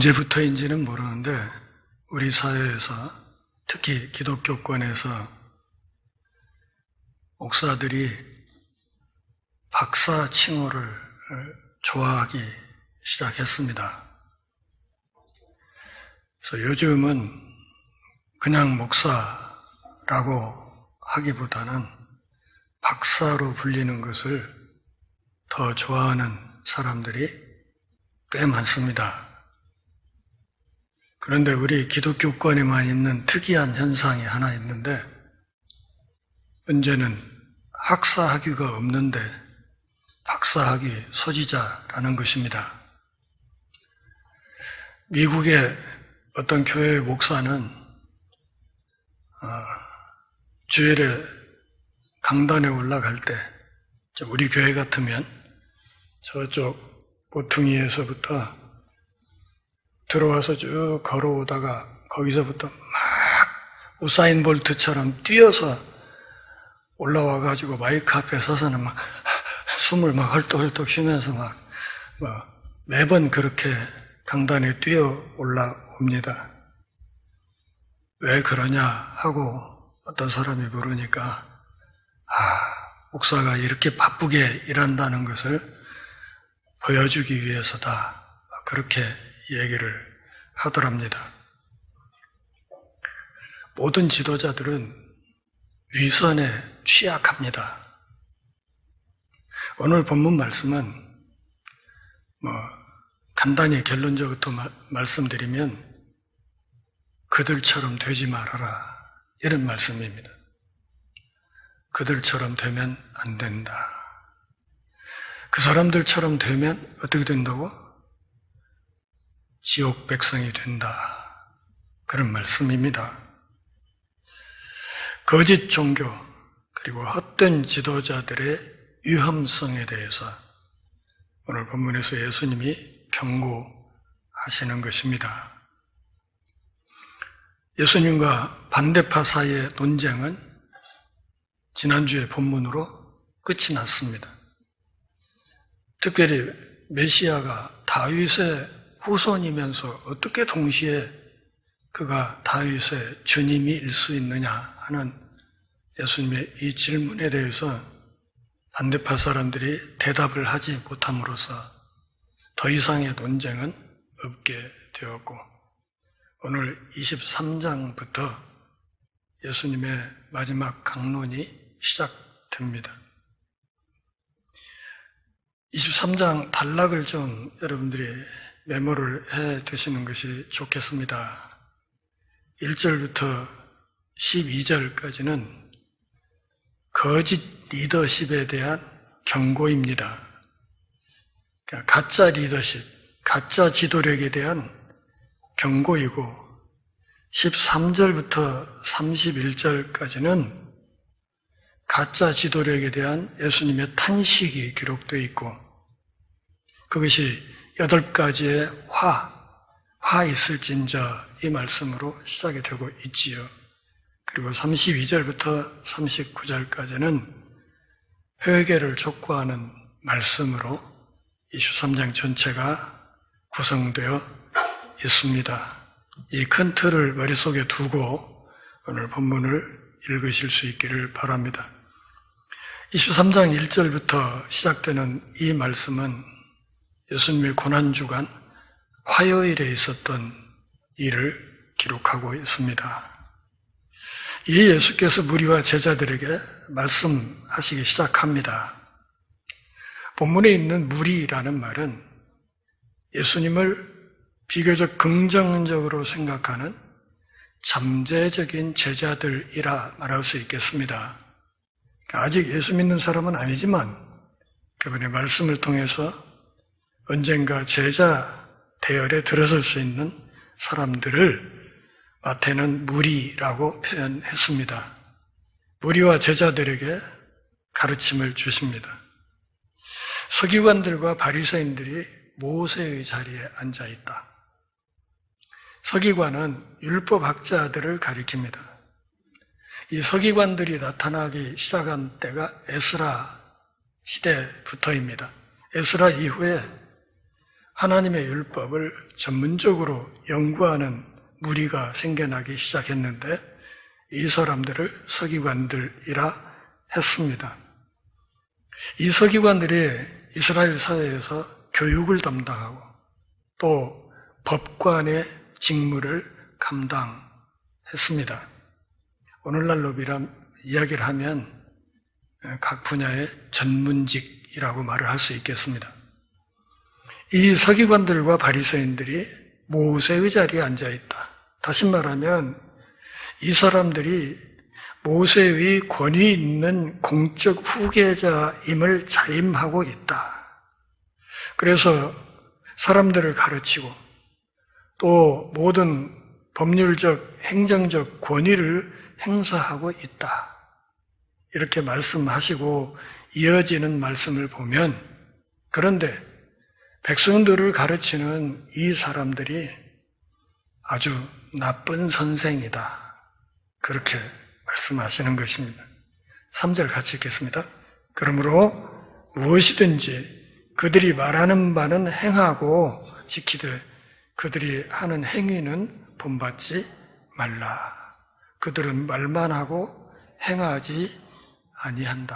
언제부터인지는 모르는데 우리 사회에서 특히 기독교권에서 목사들이 박사 칭호를 좋아하기 시작했습니다. 그래서 요즘은 그냥 목사라고 하기보다는 박사로 불리는 것을 더 좋아하는 사람들이 꽤 많습니다. 그런데 우리 기독교권에만 있는 특이한 현상이 하나 있는데, 문제는 학사 학위가 없는데 박사 학위 소지자라는 것입니다. 미국의 어떤 교회의 목사는 주일에 강단에 올라갈 때, 우리 교회 같으면 저쪽 모퉁이에서부터 들어와서 쭉 걸어오다가 거기서부터 막 우사인 볼트처럼 뛰어서 올라와가지고 마이크 앞에 서서는 막 숨을 막 헐떡헐떡 쉬면서 막 매번 그렇게 강단에 뛰어 올라옵니다. 왜 그러냐 하고 어떤 사람이 물으니까 목사가 이렇게 바쁘게 일한다는 것을 보여주기 위해서다, 그렇게 얘기를 하더랍니다. 모든 지도자들은 위선에 취약합니다. 오늘 본문 말씀은 간단히 결론적으로 말씀드리면 그들처럼 되지 말아라, 이런 말씀입니다. 그들처럼 되면 안 된다. 그 사람들처럼 되면 어떻게 된다고? 지옥 백성이 된다, 그런 말씀입니다. 거짓 종교 그리고 헛된 지도자들의 위험성에 대해서 오늘 본문에서 예수님이 경고하시는 것입니다. 예수님과 반대파 사이의 논쟁은 지난주에 본문으로 끝이 났습니다. 특별히 메시아가 다윗의 후손이면서 어떻게 동시에 그가 다윗의 주님일 수 있느냐 하는 예수님의 이 질문에 대해서 반대파 사람들이 대답을 하지 못함으로써 더 이상의 논쟁은 없게 되었고, 오늘 23장부터 예수님의 마지막 강론이 시작됩니다. 23장 단락을 좀 여러분들이 메모를 해 두시는 것이 좋겠습니다. 1절부터 12절까지는 거짓 리더십에 대한 경고입니다. 그러니까 가짜 리더십, 가짜 지도력에 대한 경고이고, 13절부터 31절까지는 가짜 지도력에 대한 예수님의 탄식이 기록되어 있고, 그것이 8가지의 화 있을진저, 이 말씀으로 시작이 되고 있지요. 그리고 32절부터 39절까지는 회개를 촉구하는 말씀으로 23장 전체가 구성되어 있습니다. 이 큰 틀을 머릿속에 두고 오늘 본문을 읽으실 수 있기를 바랍니다. 23장 1절부터 시작되는 이 말씀은 예수님의 고난주간 화요일에 있었던 일을 기록하고 있습니다. 이 예수께서 무리와 제자들에게 말씀하시기 시작합니다. 본문에 있는 무리라는 말은 예수님을 비교적 긍정적으로 생각하는 잠재적인 제자들이라 말할 수 있겠습니다. 아직 예수 믿는 사람은 아니지만 그분의 말씀을 통해서 언젠가 제자 대열에 들어설 수 있는 사람들을 마태는 무리라고 표현했습니다. 무리와 제자들에게 가르침을 주십니다. 서기관들과 바리새인들이 모세의 자리에 앉아 있다. 서기관은 율법학자들을 가리킵니다. 이 서기관들이 나타나기 시작한 때가 에스라 시대부터입니다. 에스라 이후에 하나님의 율법을 전문적으로 연구하는 무리가 생겨나기 시작했는데 이 사람들을 서기관들이라 했습니다. 이 서기관들이 이스라엘 사회에서 교육을 담당하고 또 법관의 직무를 감당했습니다. 오늘날로 이야기를 하면 각 분야의 전문직이라고 말을 할 수 있겠습니다. 이 서기관들과 바리새인들이 모세의 자리에 앉아 있다. 다시 말하면 이 사람들이 모세의 권위 있는 공적 후계자임을 자임하고 있다. 그래서 사람들을 가르치고 또 모든 법률적, 행정적 권위를 행사하고 있다. 이렇게 말씀하시고 이어지는 말씀을 보면 그런데 백성들을 가르치는 이 사람들이 아주 나쁜 선생이다. 그렇게 말씀하시는 것입니다. 3절 같이 읽겠습니다. 그러므로 무엇이든지 그들이 말하는 바는 행하고 지키되 그들이 하는 행위는 본받지 말라. 그들은 말만 하고 행하지 아니한다.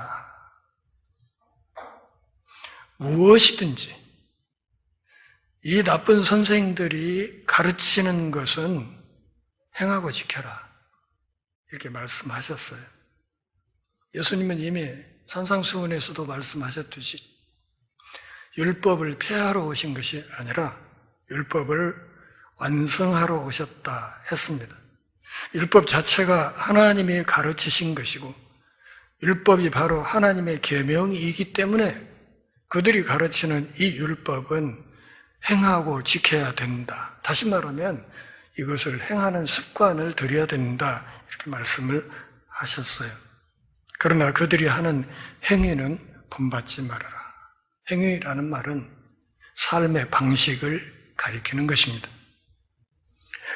무엇이든지 이 나쁜 선생들이 가르치는 것은 행하고 지켜라. 이렇게 말씀하셨어요. 예수님은 이미 산상수훈에서도 말씀하셨듯이 율법을 폐하러 오신 것이 아니라 율법을 완성하러 오셨다 했습니다. 율법 자체가 하나님이 가르치신 것이고 율법이 바로 하나님의 계명이기 때문에 그들이 가르치는 이 율법은 행하고 지켜야 된다. 다시 말하면 이것을 행하는 습관을 들여야 된다. 이렇게 말씀을 하셨어요. 그러나 그들이 하는 행위는 본받지 말아라. 행위라는 말은 삶의 방식을 가리키는 것입니다.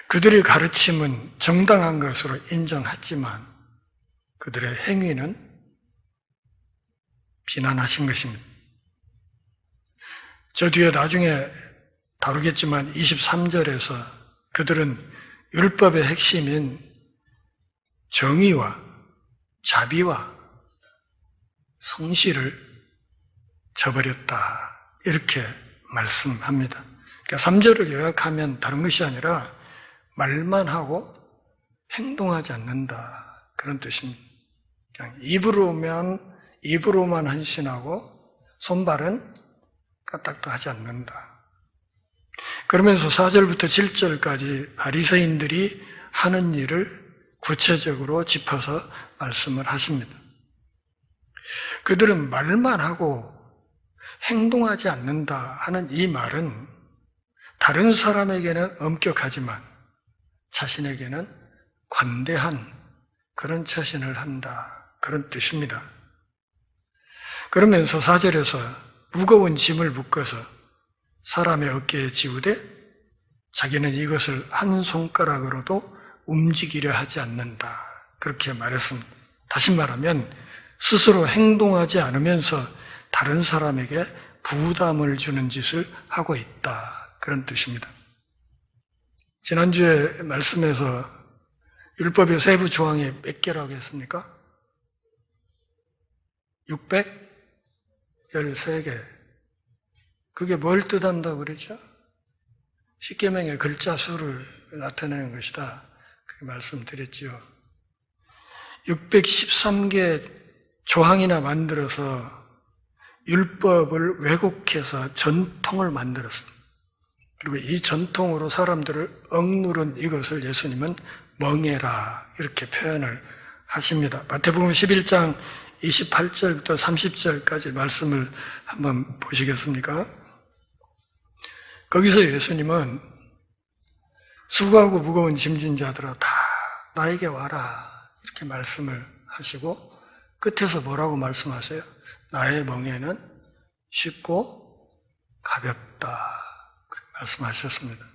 그들의 가르침은 정당한 것으로 인정하지만 그들의 행위는 비난하신 것입니다. 저 뒤에 나중에 다루겠지만 23절에서 그들은 율법의 핵심인 정의와 자비와 성실을 저버렸다. 이렇게 말씀합니다. 그러니까 3절을 요약하면 다른 것이 아니라 말만 하고 행동하지 않는다. 그런 뜻입니다. 그냥 입으로만 헌신하고 손발은 까딱도 하지 않는다. 그러면서 4절부터 7절까지 바리새인들이 하는 일을 구체적으로 짚어서 말씀을 하십니다. 그들은 말만 하고 행동하지 않는다 하는 이 말은 다른 사람에게는 엄격하지만 자신에게는 관대한 그런 처신을 한다. 그런 뜻입니다. 그러면서 4절에서 무거운 짐을 묶어서 사람의 어깨에 지우되 자기는 이것을 한 손가락으로도 움직이려 하지 않는다. 그렇게 말했습니다. 다시 말하면 스스로 행동하지 않으면서 다른 사람에게 부담을 주는 짓을 하고 있다. 그런 뜻입니다. 지난주에 말씀에서 율법의 세부 조항이 몇 개라고 했습니까? 613개. 그게 뭘 뜻한다고 그러죠? 십계명의 글자 수를 나타내는 것이다. 그렇게 말씀드렸지요. 613개 조항이나 만들어서 율법을 왜곡해서 전통을 만들었습니다. 그리고 이 전통으로 사람들을 억누른 이것을 예수님은 멍해라 이렇게 표현을 하십니다. 마태복음 11장 28절부터 30절까지 말씀을 한번 보시겠습니까? 거기서 예수님은 수고하고 무거운 짐진 자들아 다 나에게 와라 이렇게 말씀을 하시고 끝에서 뭐라고 말씀하세요? 나의 멍에는 쉽고 가볍다 그렇게 말씀하셨습니다.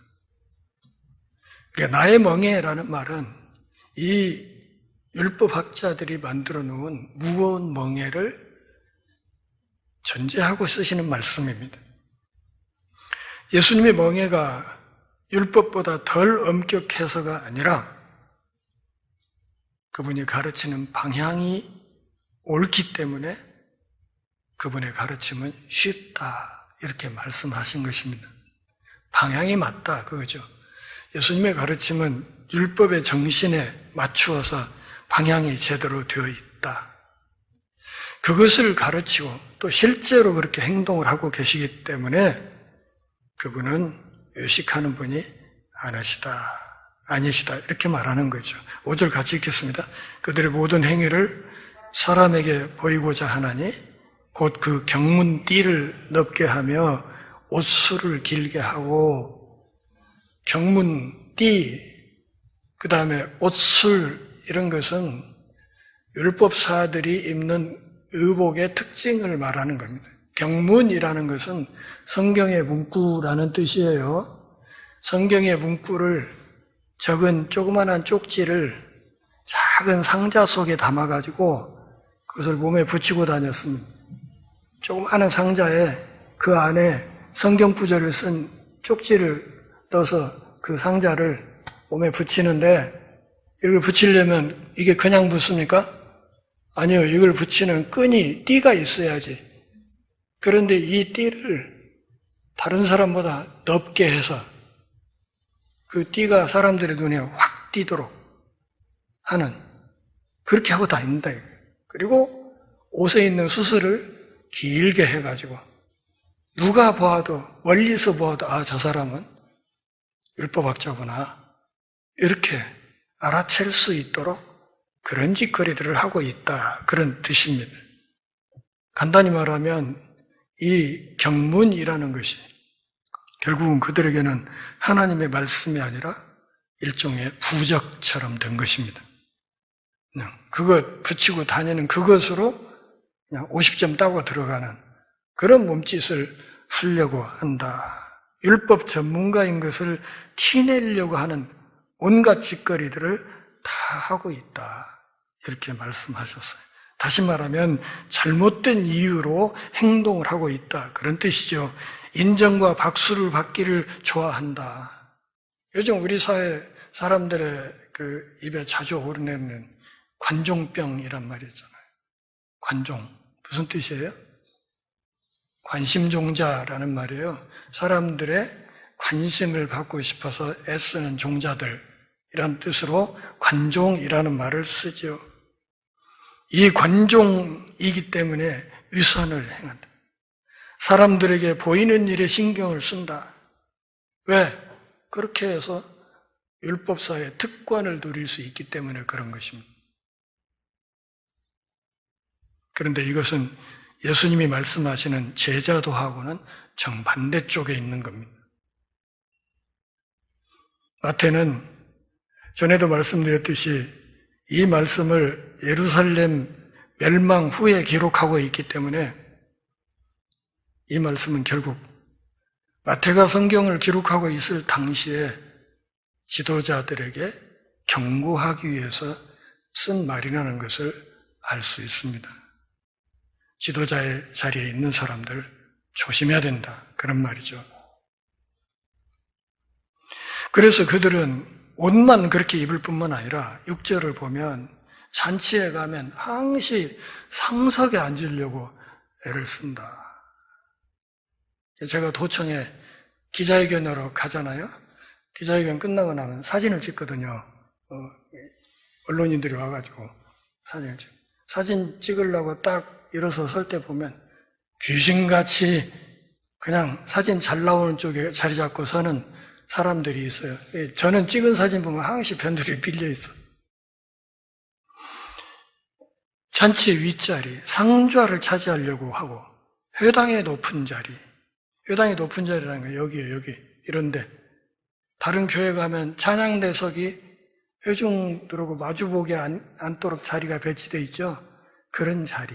그러니까 나의 멍에라는 말은 이 율법학자들이 만들어 놓은 무거운 멍에를 전제하고 쓰시는 말씀입니다. 예수님의 멍에가 율법보다 덜 엄격해서가 아니라 그분이 가르치는 방향이 옳기 때문에 그분의 가르침은 쉽다 이렇게 말씀하신 것입니다. 방향이 맞다 그거죠. 예수님의 가르침은 율법의 정신에 맞추어서 방향이 제대로 되어 있다. 그것을 가르치고 또 실제로 그렇게 행동을 하고 계시기 때문에 그분은 의식하는 분이 아니시다 이렇게 말하는 거죠. 5절 같이 읽겠습니다. 그들의 모든 행위를 사람에게 보이고자 하나니 곧 그 경문띠를 넓게 하며 옷수를 길게 하고 경문띠 그 다음에 옷술 이런 것은 율법사들이 입는 의복의 특징을 말하는 겁니다. 경문이라는 것은 성경의 문구라는 뜻이에요. 성경의 문구를 적은 조그만한 쪽지를 작은 상자 속에 담아가지고 그것을 몸에 붙이고 다녔습니다. 조그마한 상자에 그 안에 성경 구절을 쓴 쪽지를 넣어서 그 상자를 몸에 붙이는데 이걸 붙이려면 이게 그냥 붙습니까? 아니요. 이걸 붙이는 끈이 띠가 있어야지. 그런데 이 띠를 다른 사람보다 넓게 해서 그 띠가 사람들의 눈에 확 띄도록 하는 그렇게 하고 다닌다. 그리고 옷에 있는 수술을 길게 해가지고 누가 보아도 멀리서 보아도 아, 저 사람은 율법학자구나 이렇게 알아챌 수 있도록 그런 짓거리들을 하고 있다 그런 뜻입니다. 간단히 말하면 이 경문이라는 것이 결국은 그들에게는 하나님의 말씀이 아니라 일종의 부적처럼 된 것입니다. 그냥 그것 붙이고 다니는 그것으로 그냥 50점 따고 들어가는 그런 몸짓을 하려고 한다. 율법 전문가인 것을 티내려고 하는 온갖 짓거리들을 다 하고 있다. 이렇게 말씀하셨어요. 다시 말하면 잘못된 이유로 행동을 하고 있다. 그런 뜻이죠. 인정과 박수를 받기를 좋아한다. 요즘 우리 사회 사람들의 그 입에 자주 오르내는 관종병이란 말이 있잖아요. 관종. 무슨 뜻이에요? 관심종자라는 말이에요. 사람들의 관심을 받고 싶어서 애쓰는 종자들 이란 뜻으로 관종이라는 말을 쓰죠. 이 관종이기 때문에 위선을 행한다. 사람들에게 보이는 일에 신경을 쓴다. 왜? 그렇게 해서 율법사의 특권을 누릴 수 있기 때문에 그런 것입니다. 그런데 이것은 예수님이 말씀하시는 제자도하고는 정반대 쪽에 있는 겁니다. 마태는 전에도 말씀드렸듯이 이 말씀을 예루살렘 멸망 후에 기록하고 있기 때문에 이 말씀은 결국 마태가 성경을 기록하고 있을 당시에 지도자들에게 경고하기 위해서 쓴 말이라는 것을 알 수 있습니다. 지도자의 자리에 있는 사람들 조심해야 된다. 그런 말이죠. 그래서 그들은 옷만 그렇게 입을 뿐만 아니라 6절을 보면 잔치에 가면 항시 상석에 앉으려고 애를 쓴다. 제가 도청에 기자회견으로 가잖아요. 기자회견 끝나고 나면 사진을 찍거든요. 언론인들이 와가지고 사진을 찍고. 사진 찍으려고 딱 일어서 설 때 보면 귀신같이 그냥 사진 잘 나오는 쪽에 자리 잡고 서는 사람들이 있어요. 저는 찍은 사진 보면 항시 변두리 빌려 있어. 잔치의 윗자리, 상좌를 차지하려고 하고 회당의 높은 자리, 회당의 높은 자리라는 건 여기에요, 여기. 이런데 다른 교회 가면 찬양대석이 회중들하고 마주보게 않도록 자리가 배치되어 있죠. 그런 자리.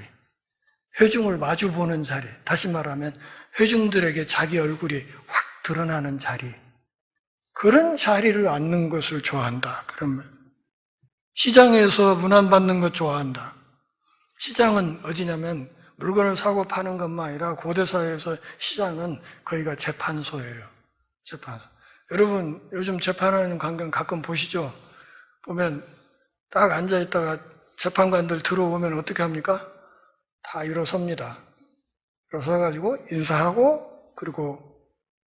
회중을 마주보는 자리, 다시 말하면 회중들에게 자기 얼굴이 확 드러나는 자리, 그런 자리를 앉는 것을 좋아한다. 그러면 시장에서 문안받는 것 좋아한다. 시장은 어디냐면 물건을 사고 파는 것만 아니라 고대사회에서 시장은 거기가 재판소예요. 재판에서. 여러분, 요즘 재판하는 광경 가끔 보시죠? 보면 딱 앉아있다가 재판관들 들어오면 어떻게 합니까? 다 일어섭니다. 일어서가지고 인사하고 그리고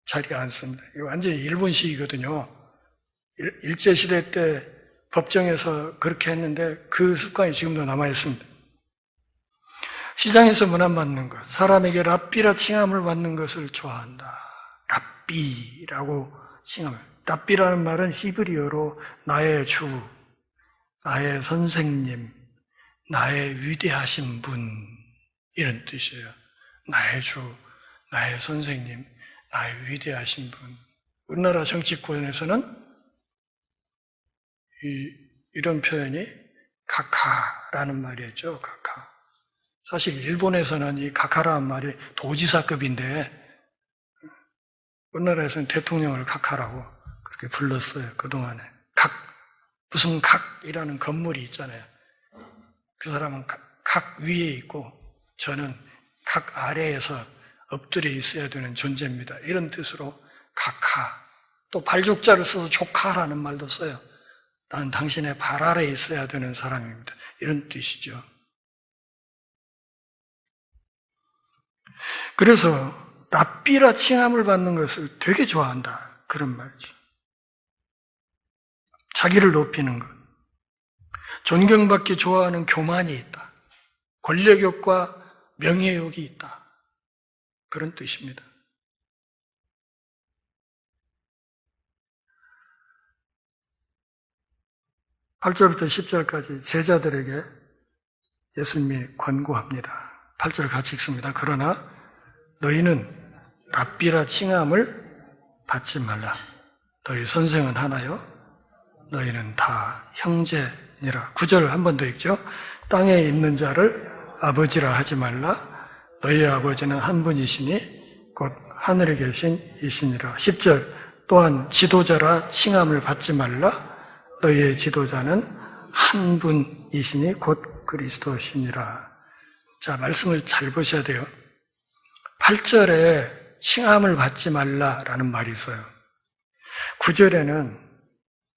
자리에 앉습니다. 이거 완전히 일본식이거든요. 일제시대 때 법정에서 그렇게 했는데 그 습관이 지금도 남아있습니다. 시장에서 문안받는 것, 사람에게 랍비라 칭함을 받는 것을 좋아한다. 랍비라고 칭함을. 랍비라는 말은 히브리어로 나의 주, 나의 선생님, 나의 위대하신 분, 이런 뜻이에요. 나의 주, 나의 선생님, 나의 위대하신 분. 우리나라 정치권에서는 이런 표현이 가카라는 말이었죠. 가카. 사실 일본에서는 이 가카라는 말이 도지사급인데 우리나라에서는 대통령을 가카라고 그렇게 불렀어요. 그동안에. 무슨 각이라는 건물이 있잖아요. 그 사람은 각 위에 있고 저는 각 아래에서 엎드려 있어야 되는 존재입니다. 이런 뜻으로 가카. 또 발족자를 써서 조카라는 말도 써요. 나는 당신의 발 아래에 있어야 되는 사람입니다. 이런 뜻이죠. 그래서 랍비라 칭함을 받는 것을 되게 좋아한다. 그런 말이죠. 자기를 높이는 것. 존경받기 좋아하는 교만이 있다. 권력욕과 명예욕이 있다. 그런 뜻입니다. (8절부터) (10절까지) 제자들에게 예수님이 권고합니다. 8절 같이 읽습니다. 그러나 너희는 랍비라 칭함을 받지 말라. 너희 선생은 하나요? 너희는 다 형제니라. 9절 한 번 더 읽죠. 땅에 있는 자를 아버지라 하지 말라. 너희 아버지는 한 분이시니 곧 하늘에 계신 이시니라. 10절 또한 지도자라 칭함을 받지 말라. 너희의 지도자는 한 분이시니 곧 그리스도시니라. 자, 말씀을 잘 보셔야 돼요. 8절에 칭함을 받지 말라라는 말이 있어요. 9절에는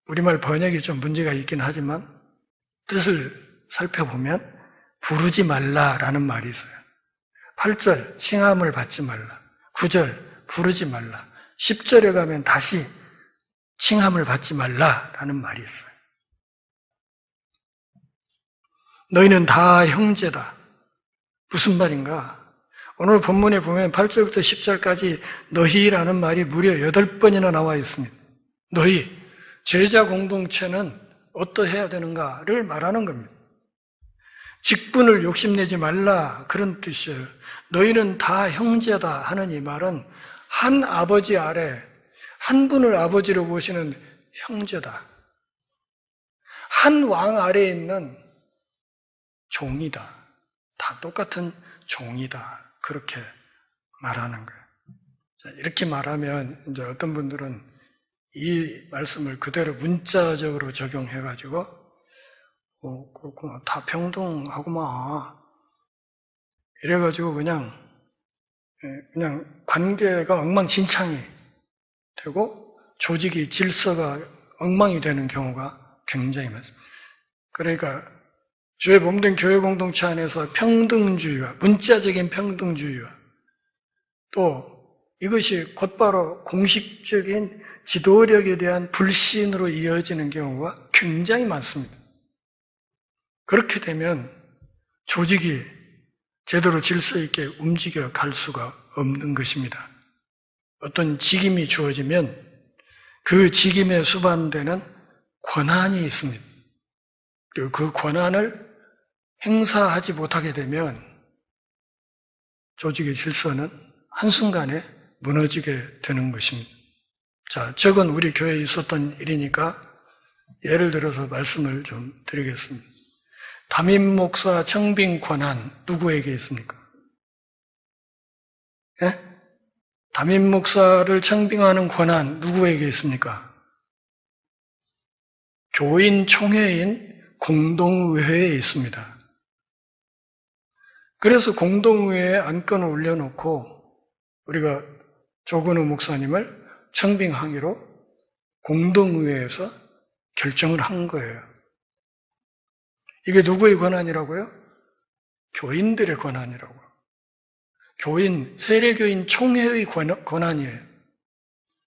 우리말 번역이 좀 문제가 있긴 하지만 뜻을 살펴보면 부르지 말라라는 말이 있어요. 8절 칭함을 받지 말라. 9절 부르지 말라. 10절에 가면 다시 칭함을 받지 말라라는 말이 있어요. 너희는 다 형제다. 무슨 말인가? 오늘 본문에 보면 8절부터 10절까지 너희라는 말이 무려 8번이나 나와 있습니다. 너희, 제자 공동체는 어떠해야 되는가를 말하는 겁니다. 직분을 욕심내지 말라 그런 뜻이에요. 너희는 다 형제다 하는 이 말은 한 아버지 아래 한 분을 아버지로 보시는 형제다. 한 왕 아래에 있는 종이다. 다 똑같은 종이다. 그렇게 말하는 거예요. 자, 이렇게 말하면 이제 어떤 분들은 이 말씀을 그대로 문자적으로 적용해가지고 그렇구나. 다 평등하구만. 이래가지고 그냥 관계가 엉망진창이 되고 조직이 질서가 엉망이 되는 경우가 굉장히 많습니다. 그러니까 주의 몸된 교회 공동체 안에서 평등주의와 문자적인 평등주의와 또 이것이 곧바로 공식적인 지도력에 대한 불신으로 이어지는 경우가 굉장히 많습니다. 그렇게 되면 조직이 제대로 질서 있게 움직여 갈 수가 없는 것입니다. 어떤 직임이 주어지면 그 직임에 수반되는 권한이 있습니다. 그리고 그 권한을 행사하지 못하게 되면 조직의 질서는 한순간에 무너지게 되는 것입니다. 자, 저건 우리 교회에 있었던 일이니까 예를 들어서 말씀을 좀 드리겠습니다. 담임 목사 청빙 권한 누구에게 있습니까? 예? 담임 목사를 청빙하는 권한 누구에게 있습니까? 교인 총회인 공동의회에 있습니다. 그래서 공동의회에 안건을 올려놓고 우리가 조근우 목사님을 청빙항의로 공동의회에서 결정을 한 거예요. 이게 누구의 권한이라고요? 교인들의 권한이라고. 세례교인 총회의 권한이에요.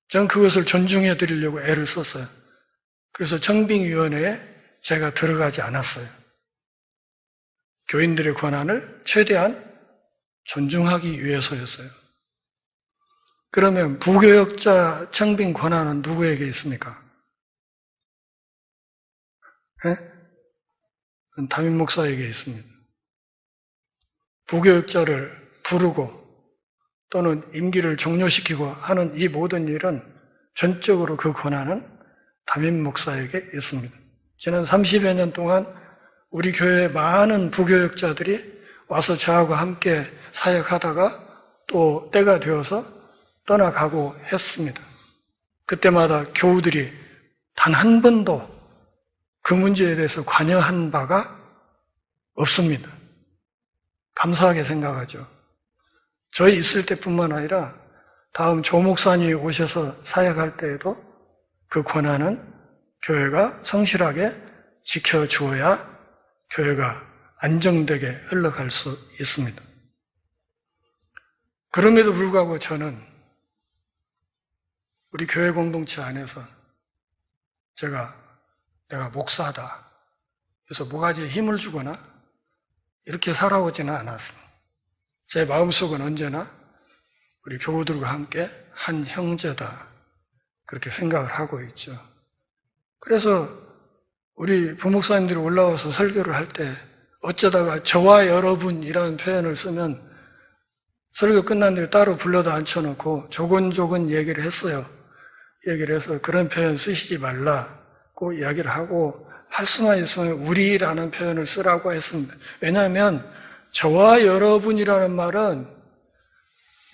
저는 그것을 존중해 드리려고 애를 썼어요. 그래서 청빙위원회에 제가 들어가지 않았어요. 교인들의 권한을 최대한 존중하기 위해서였어요. 그러면 부교역자 청빙 권한은 누구에게 있습니까? 네? 담임 목사에게 있습니다. 부교역자를 부르고 또는 임기를 종료시키고 하는 이 모든 일은 전적으로 그 권한은 담임 목사에게 있습니다. 지난 30여 년 동안 우리 교회에 많은 부교역자들이 와서 저하고 함께 사역하다가 또 때가 되어서 떠나가고 했습니다. 그때마다 교우들이 단 한 번도 그 문제에 대해서 관여한 바가 없습니다. 감사하게 생각하죠. 저희 있을 때뿐만 아니라 다음 조 목사님이 오셔서 사역할 때에도 그 권한은 교회가 성실하게 지켜주어야 교회가 안정되게 흘러갈 수 있습니다. 그럼에도 불구하고 저는 우리 교회 공동체 안에서 내가 목사다, 그래서 뭐가지 힘을 주거나 이렇게 살아오지는 않았습니다. 제 마음속은 언제나 우리 교우들과 함께 한 형제다, 그렇게 생각을 하고 있죠. 그래서 우리 부목사님들이 올라와서 설교를 할 때 어쩌다가 저와 여러분이라는 표현을 쓰면 설교 끝난 뒤에 따로 불러다 앉혀놓고 조곤조곤 얘기를 했어요. 얘기를 해서 그런 표현 쓰시지 말라고 이야기를 하고 할 수만 있으면 우리라는 표현을 쓰라고 했습니다. 왜냐하면 저와 여러분이라는 말은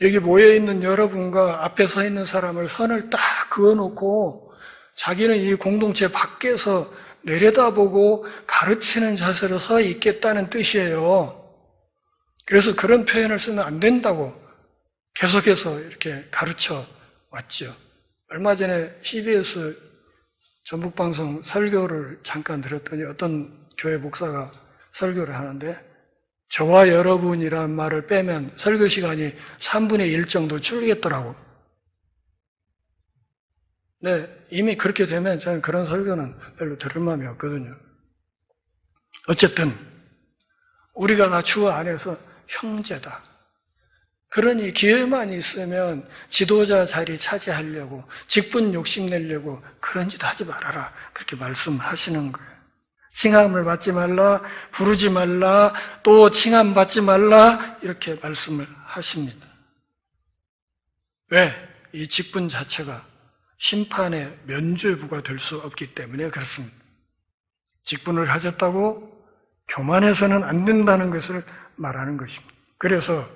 여기 모여있는 여러분과 앞에 서 있는 사람을 선을 딱 그어놓고 자기는 이 공동체 밖에서 내려다보고 가르치는 자세로 서 있겠다는 뜻이에요. 그래서 그런 표현을 쓰면 안 된다고 계속해서 이렇게 가르쳐 왔죠. 얼마 전에 CBS 전북방송 설교를 잠깐 들었더니 어떤 교회 목사가 설교를 하는데 저와 여러분이라는 말을 빼면 설교 시간이 3분의 1 정도 줄겠더라고. 네, 이미 그렇게 되면 저는 그런 설교는 별로 들을 마음이 없거든요. 어쨌든 우리가 다 주 안에서 형제다. 그러니 기회만 있으면 지도자 자리 차지하려고 직분 욕심내려고 그런 짓 하지 말아라, 그렇게 말씀하시는 거예요. 칭함을 받지 말라, 부르지 말라, 또 칭함 받지 말라, 이렇게 말씀을 하십니다. 왜? 이 직분 자체가 심판의 면죄부가 될 수 없기 때문에 그렇습니다. 직분을 가졌다고 교만해서는 안 된다는 것을 말하는 것입니다. 그래서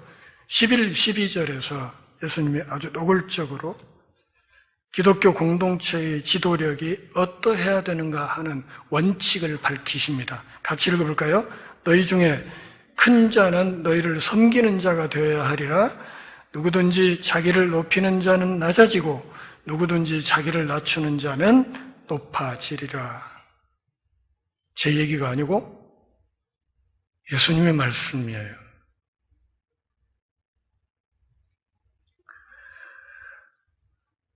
11, 12절에서 예수님이 아주 노골적으로 기독교 공동체의 지도력이 어떠해야 되는가 하는 원칙을 밝히십니다. 같이 읽어볼까요? 너희 중에 큰 자는 너희를 섬기는 자가 되어야 하리라. 누구든지 자기를 높이는 자는 낮아지고 누구든지 자기를 낮추는 자는 높아지리라. 제 얘기가 아니고 예수님의 말씀이에요.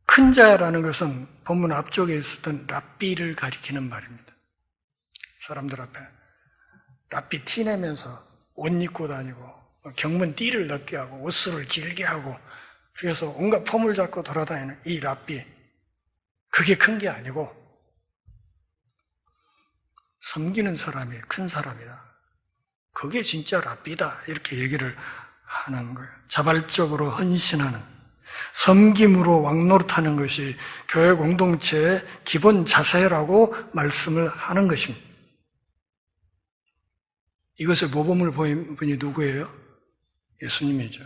큰 자라는 것은 본문 앞쪽에 있었던 랍비를 가리키는 말입니다. 사람들 앞에 랍비 티내면서 옷 입고 다니고 경문 띠를 넓게 하고 옷수를 길게 하고 그래서 온갖 폼을 잡고 돌아다니는 이 랍비, 그게 큰 게 아니고 섬기는 사람이 큰 사람이다. 그게 진짜 랍비다, 이렇게 얘기를 하는 거예요. 자발적으로 헌신하는, 섬김으로 왕노릇하는 것이 교회 공동체의 기본 자세라고 말씀을 하는 것입니다. 이것에 모범을 보인 분이 누구예요? 예수님이죠.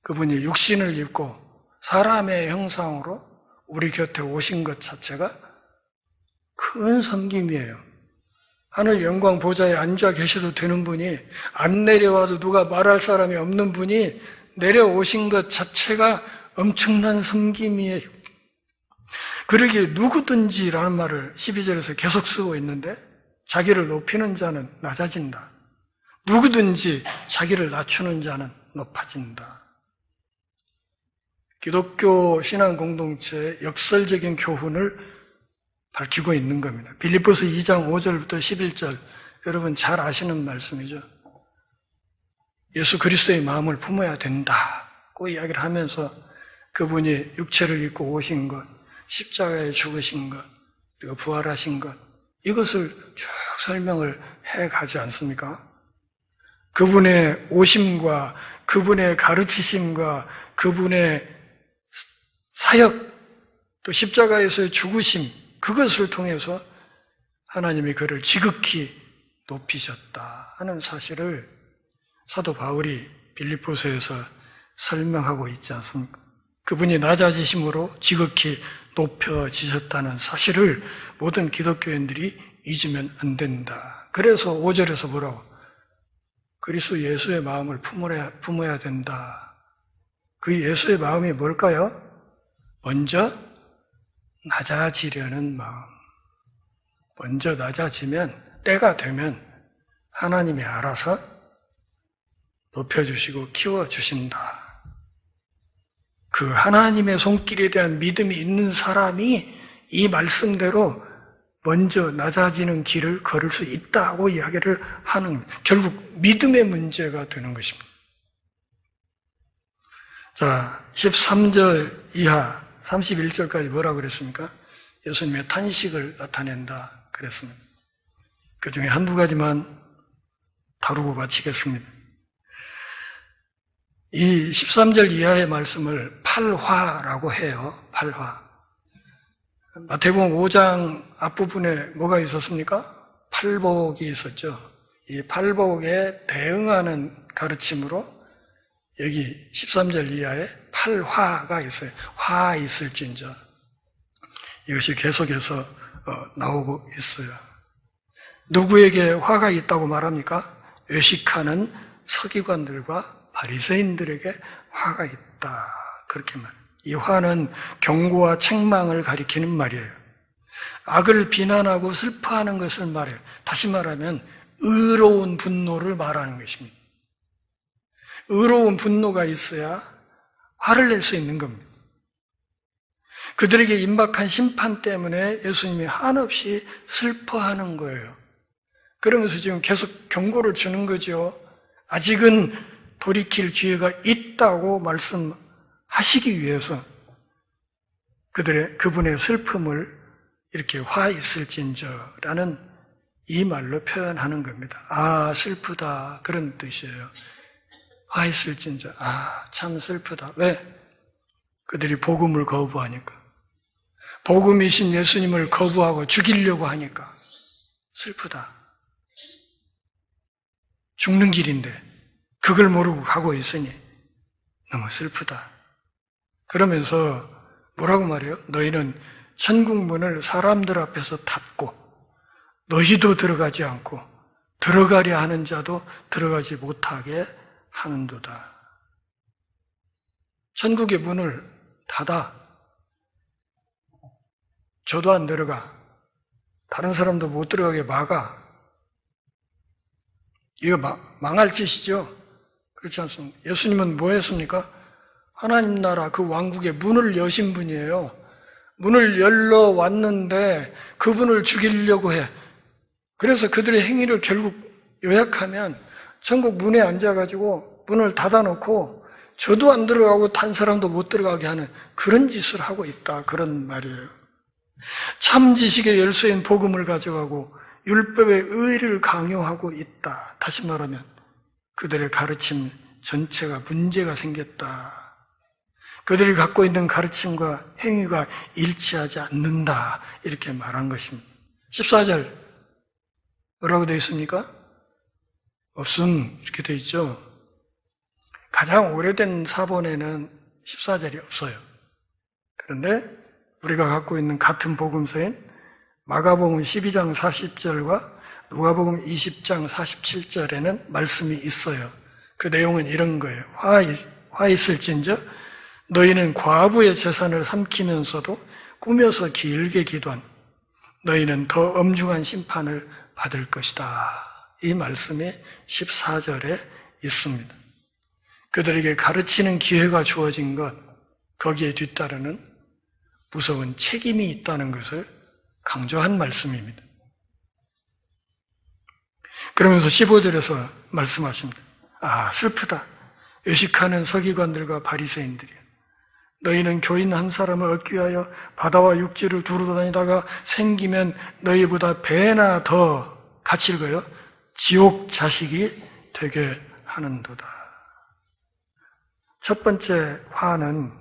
그분이 육신을 입고 사람의 형상으로 우리 곁에 오신 것 자체가 큰 섬김이에요. 하늘 영광 보좌에 앉아 계셔도 되는 분이, 안 내려와도 누가 말할 사람이 없는 분이 내려오신 것 자체가 엄청난 섬김이에요. 그러기에 누구든지라는 말을 12절에서 계속 쓰고 있는데 자기를 높이는 자는 낮아진다. 누구든지 자기를 낮추는 자는 높아진다. 기독교 신앙 공동체의 역설적인 교훈을 밝히고 있는 겁니다. 빌립보서 2장 5절부터 11절, 여러분 잘 아시는 말씀이죠. 예수 그리스도의 마음을 품어야 된다고 이야기를 하면서 그분이 육체를 입고 오신 것, 십자가에 죽으신 것, 그리고 부활하신 것, 이것을 쭉 설명을 해가지 않습니까? 그분의 오심과 그분의 가르치심과 그분의 사역, 또 십자가에서의 죽으심, 그것을 통해서 하나님이 그를 지극히 높이셨다 하는 사실을 사도 바울이 빌립보서에서 설명하고 있지 않습니까? 그분이 낮아지심으로 지극히 높여지셨다는 사실을 모든 기독교인들이 잊으면 안 된다. 그래서 5절에서 뭐라고? 그리스도 예수의 마음을 품어야 된다. 그 예수의 마음이 뭘까요? 먼저 낮아지려는 마음. 먼저 낮아지면, 때가 되면 하나님이 알아서 높여주시고 키워주신다. 그 하나님의 손길에 대한 믿음이 있는 사람이 이 말씀대로 먼저 낮아지는 길을 걸을 수 있다고 이야기를 하는, 결국 믿음의 문제가 되는 것입니다. 자, 13절 이하 31절까지 뭐라고 그랬습니까? 예수님의 탄식을 나타낸다 그랬습니다. 그 중에 한두 가지만 다루고 마치겠습니다. 이 13절 이하의 말씀을 팔화라고 해요. 팔화. 마태복음 5장 앞부분에 뭐가 있었습니까? 팔복이 있었죠. 이 팔복에 대응하는 가르침으로 여기 13절 이하에 팔화가 있어요. 화 있을진저. 이것이 계속해서 나오고 있어요. 누구에게 화가 있다고 말합니까? 외식하는 서기관들과 바리새인들에게 화가 있다. 그렇게 말해요. 이 화는 경고와 책망을 가리키는 말이에요. 악을 비난하고 슬퍼하는 것을 말해요. 다시 말하면 의로운 분노를 말하는 것입니다. 의로운 분노가 있어야 화를 낼 수 있는 겁니다. 그들에게 임박한 심판 때문에 예수님이 한없이 슬퍼하는 거예요. 그러면서 지금 계속 경고를 주는 거죠. 아직은 돌이킬 기회가 있다고 말씀하시기 위해서 그분의 슬픔을 이렇게 화 있을진저라는 이 말로 표현하는 겁니다. 아, 슬프다. 그런 뜻이에요. 화 있을진저. 아, 참 슬프다. 왜? 그들이 복음을 거부하니까. 복음이신 예수님을 거부하고 죽이려고 하니까 슬프다. 죽는 길인데 그걸 모르고 가고 있으니 너무 슬프다. 그러면서 뭐라고 말해요? 너희는 천국 문을 사람들 앞에서 닫고 너희도 들어가지 않고 들어가려 하는 자도 들어가지 못하게 하는도다. 천국의 문을 닫아. 저도 안 들어가. 다른 사람도 못 들어가게 막아. 이거 망할 짓이죠. 그렇지 않습니까? 예수님은 뭐 했습니까? 하나님 나라 그 왕국의 문을 여신 분이에요. 문을 열러 왔는데 그분을 죽이려고 해. 그래서 그들의 행위를 결국 요약하면 천국 문에 앉아가지고 문을 닫아놓고 저도 안 들어가고 단 사람도 못 들어가게 하는 그런 짓을 하고 있다. 그런 말이에요. 참 지식의 열쇠인 복음을 가져가고 율법의 의를 강요하고 있다. 다시 말하면 그들의 가르침 전체가 문제가 생겼다. 그들이 갖고 있는 가르침과 행위가 일치하지 않는다. 이렇게 말한 것입니다. 14절 뭐라고 되어 있습니까? 없음 이렇게 되어 있죠. 가장 오래된 사본에는 14절이 없어요. 그런데 우리가 갖고 있는 같은 복음서인 마가복음 12장 40절과 누가복음 20장 47절에는 말씀이 있어요. 그 내용은 이런 거예요. 화 있을진저 너희는 과부의 재산을 삼키면서도 꾸며서 길게 기도한 너희는 더 엄중한 심판을 받을 것이다. 이 말씀이 14절에 있습니다. 그들에게 가르치는 기회가 주어진 것, 거기에 뒤따르는 무서운 책임이 있다는 것을 강조한 말씀입니다. 그러면서 15절에서 말씀하십니다. 아, 슬프다. 의식하는 서기관들과 바리새인들이야. 너희는 교인 한 사람을 얻기 위하여 바다와 육지를 두루 다니다가 생기면 너희보다 배나 더 같이 읽어요. 지옥 자식이 되게 하는도다. 첫 번째 화는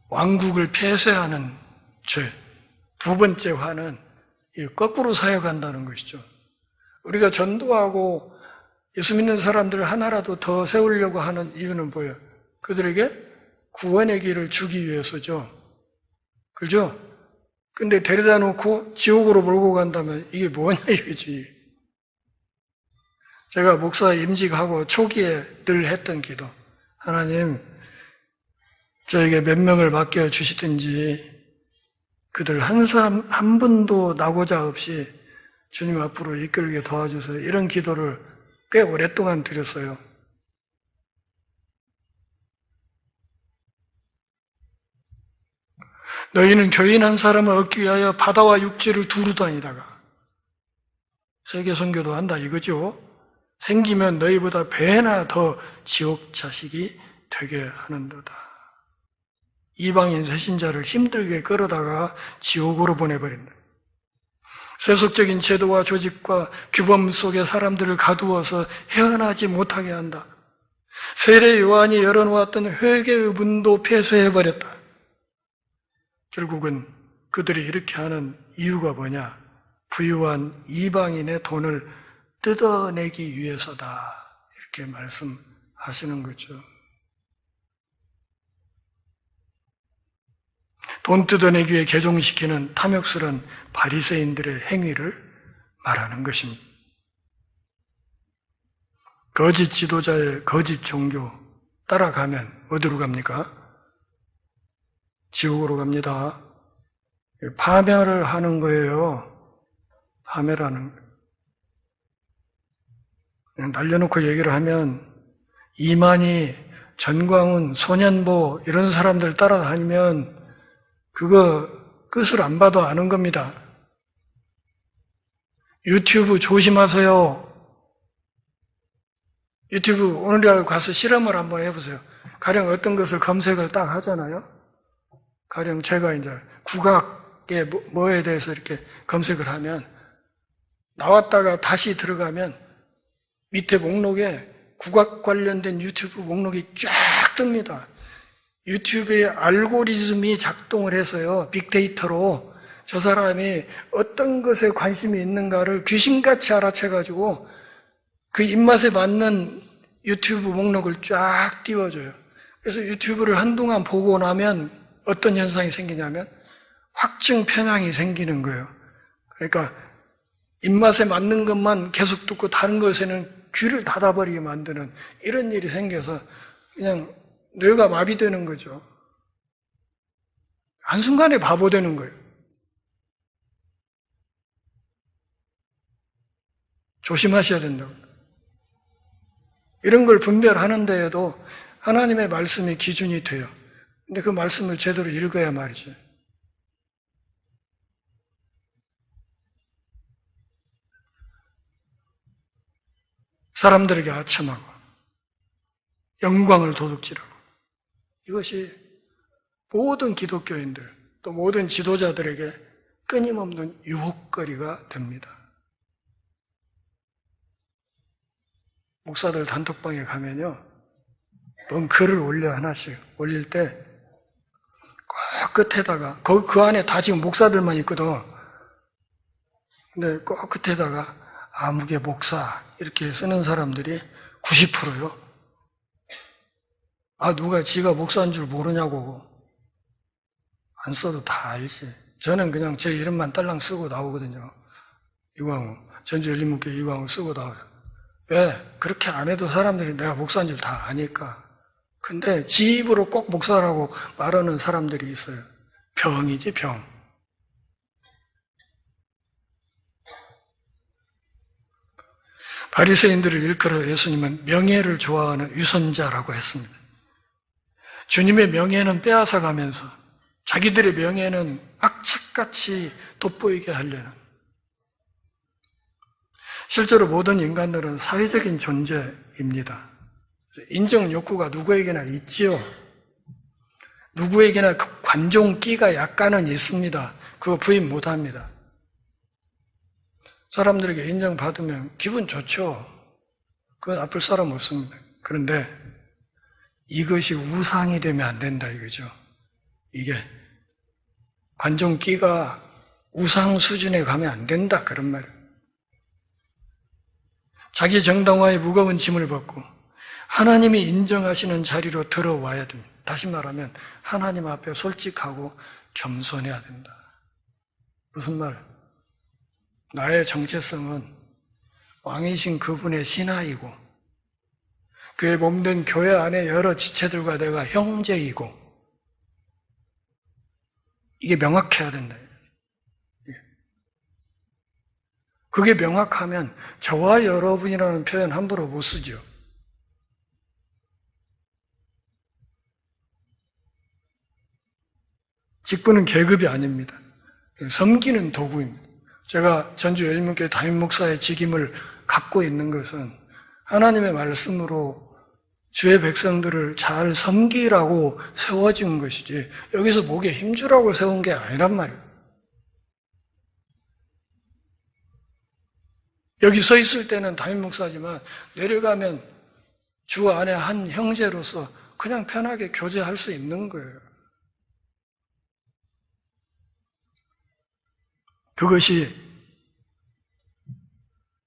왕국을 폐쇄하는 죄. 두 번째 화는 거꾸로 사역한다는 것이죠. 우리가 전도하고 예수 믿는 사람들 하나라도 더 세우려고 하는 이유는 뭐예요? 그들에게 구원의 길을 주기 위해서죠. 그죠? 근데 데려다 놓고 지옥으로 몰고 간다면 이게 뭐냐 이거지. 제가 목사 임직하고 초기에 늘 했던 기도. 하나님, 저에게 몇 명을 맡겨주시든지 그들 한 분도 나고자 없이 주님 앞으로 이끌게 도와주세요. 이런 기도를 꽤 오랫동안 드렸어요. 너희는 교인 한 사람을 얻기 위하여 바다와 육지를 두루 다니다가 세계 선교도 한다 이거죠. 생기면 너희보다 배나 더 지옥 자식이 되게 하는도다. 이방인 새신자를 힘들게 끌어다가 지옥으로 보내버린다. 세속적인 제도와 조직과 규범 속에 사람들을 가두어서 헤어나지 못하게 한다. 세례 요한이 열어놓았던 회개의 문도 폐쇄해버렸다. 결국은 그들이 이렇게 하는 이유가 뭐냐? 부유한 이방인의 돈을 뜯어내기 위해서다. 이렇게 말씀하시는 거죠. 돈 뜯어내기 위해 개종시키는 탐욕스러운 바리새인들의 행위를 말하는 것입니다. 거짓 지도자의 거짓 종교 따라가면 어디로 갑니까? 지옥으로 갑니다. 파멸을 하는 거예요. 파멸하는 거예요. 그냥 날려놓고 얘기를 하면 이만희, 전광훈, 손현보 이런 사람들 따라다니면 그거 끝을 안 봐도 아는 겁니다. 유튜브 조심하세요. 유튜브 오늘이라도 가서 실험을 한번 해보세요. 가령 어떤 것을 검색을 딱 하잖아요. 가령 제가 이제 국악의 뭐에 대해서 이렇게 검색을 하면 나왔다가 다시 들어가면 밑에 목록에 국악 관련된 유튜브 목록이 쫙 뜹니다. 유튜브의 알고리즘이 작동을 해서요, 빅데이터로 저 사람이 어떤 것에 관심이 있는가를 귀신같이 알아채가지고 그 입맛에 맞는 유튜브 목록을 쫙 띄워줘요. 그래서 유튜브를 한동안 보고 나면 어떤 현상이 생기냐면 확증 편향이 생기는 거예요. 그러니까 입맛에 맞는 것만 계속 듣고 다른 것에는 귀를 닫아버리게 만드는 이런 일이 생겨서 그냥 뇌가 마비되는 거죠. 한순간에 바보 되는 거예요. 조심하셔야 된다고. 이런 걸 분별하는 데에도 하나님의 말씀이 기준이 돼요. 근데 그 말씀을 제대로 읽어야 말이죠. 사람들에게 아첨하고 영광을 도둑질하고 이것이 모든 기독교인들 또 모든 지도자들에게 끊임없는 유혹거리가 됩니다. 목사들 단톡방에 가면요, 뭔 글을 올려 하나씩 올릴 때 꼭 끝에다가 그 안에 다 지금 목사들만 있거든. 근데 꼭 끝에다가 아무개 목사 이렇게 쓰는 사람들이 90%요. 아, 누가 지가 목사인 줄 모르냐고. 안 써도 다 알지. 저는 그냥 제 이름만 딸랑 쓰고 나오거든요. 이광우, 전주열린문교회 이광우 쓰고 나와요. 왜? 그렇게 안 해도 사람들이 내가 목사인 줄 다 아니까. 근데 지 입으로 꼭 목사라고 말하는 사람들이 있어요. 병이지, 병. 바리새인들을 일컬어 예수님은 명예를 좋아하는 위선자라고 했습니다. 주님의 명예는 빼앗아가면서 자기들의 명예는 악착같이 돋보이게 하려는, 실제로 모든 인간들은 사회적인 존재입니다. 인정 욕구가 누구에게나 있지요. 누구에게나 그 관종기가 약간은 있습니다. 그거 부인 못합니다. 사람들에게 인정받으면 기분 좋죠. 그건 나쁠 사람 없습니다. 그런데 이것이 우상이 되면 안 된다 이거죠. 이게 관종기가 우상 수준에 가면 안 된다 그런 말이에요. 자기 정당화의 무거운 짐을 벗고 하나님이 인정하시는 자리로 들어와야 됩니다. 다시 말하면 하나님 앞에 솔직하고 겸손해야 된다. 무슨 말? 나의 정체성은 왕이신 그분의 신하이고 그의 몸된 교회 안에 여러 지체들과 내가 형제이고, 이게 명확해야 된다. 그게 명확하면 저와 여러분이라는 표현 함부로 못 쓰죠. 직분은 계급이 아닙니다. 섬기는 도구입니다. 제가 전주 열린문교회 담임 목사의 직임을 갖고 있는 것은 하나님의 말씀으로 주의 백성들을 잘 섬기라고 세워진 것이지 여기서 목에 힘주라고 세운 게 아니란 말이에요. 여기 서 있을 때는 담임 목사지만 내려가면 주 안에 한 형제로서 그냥 편하게 교제할 수 있는 거예요. 그것이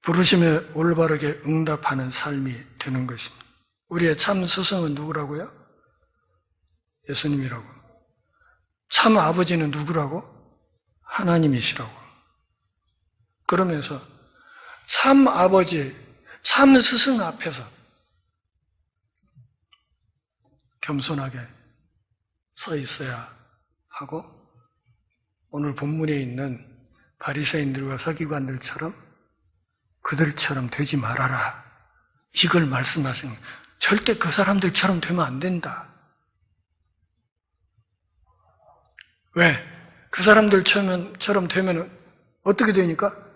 부르심에 올바르게 응답하는 삶이 되는 것입니다. 우리의 참 스승은 누구라고요? 예수님이라고. 참 아버지는 누구라고? 하나님이시라고. 그러면서 참 아버지, 참 스승 앞에서 겸손하게 서 있어야 하고, 오늘 본문에 있는 바리새인들과 서기관들처럼 그들처럼 되지 말아라. 이걸 말씀하시는 거예요. 절대 그 사람들처럼 되면 안 된다. 왜? 그 사람들처럼 되면 어떻게 되니까?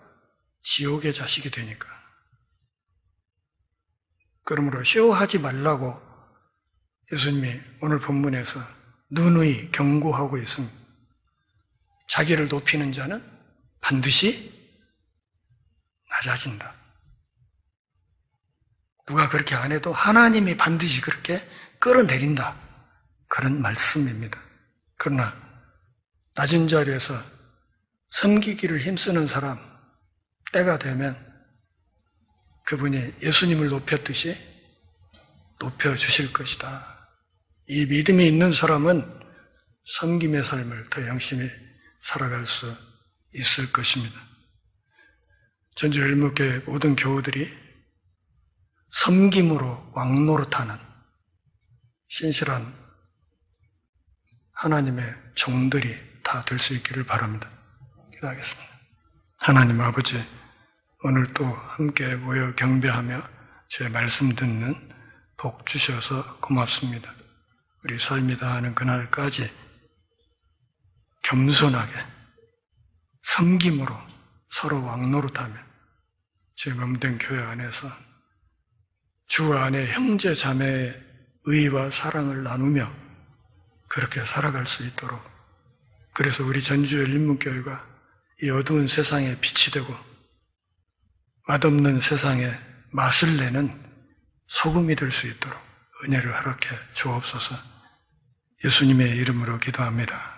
지옥의 자식이 되니까. 그러므로 쇼하지 말라고 예수님이 오늘 본문에서 누누이 경고하고 있습니다. 자기를 높이는 자는 반드시 낮아진다. 누가 그렇게 안 해도 하나님이 반드시 그렇게 끌어내린다. 그런 말씀입니다. 그러나 낮은 자리에서 섬기기를 힘쓰는 사람, 때가 되면 그분이 예수님을 높였듯이 높여주실 것이다. 이 믿음이 있는 사람은 섬김의 삶을 더 열심히 살아갈 수 있을 것입니다. 전주 열무교회 모든 교우들이 섬김으로 왕노릇하는 신실한 하나님의 종들이 다 될 수 있기를 바랍니다. 기도하겠습니다. 하나님 아버지, 오늘 또 함께 모여 경배하며 주의 말씀 듣는 복 주셔서 고맙습니다. 우리 삶이 다하는 그날까지 겸손하게 섬김으로 서로 왕노릇하며 주의 몸된 교회 안에서 주 안에 형제 자매의 의와 사랑을 나누며 그렇게 살아갈 수 있도록, 그래서 우리 전주 열린문교회가 이 어두운 세상에 빛이 되고 맛없는 세상에 맛을 내는 소금이 될 수 있도록 은혜를 허락해 주옵소서. 예수님의 이름으로 기도합니다.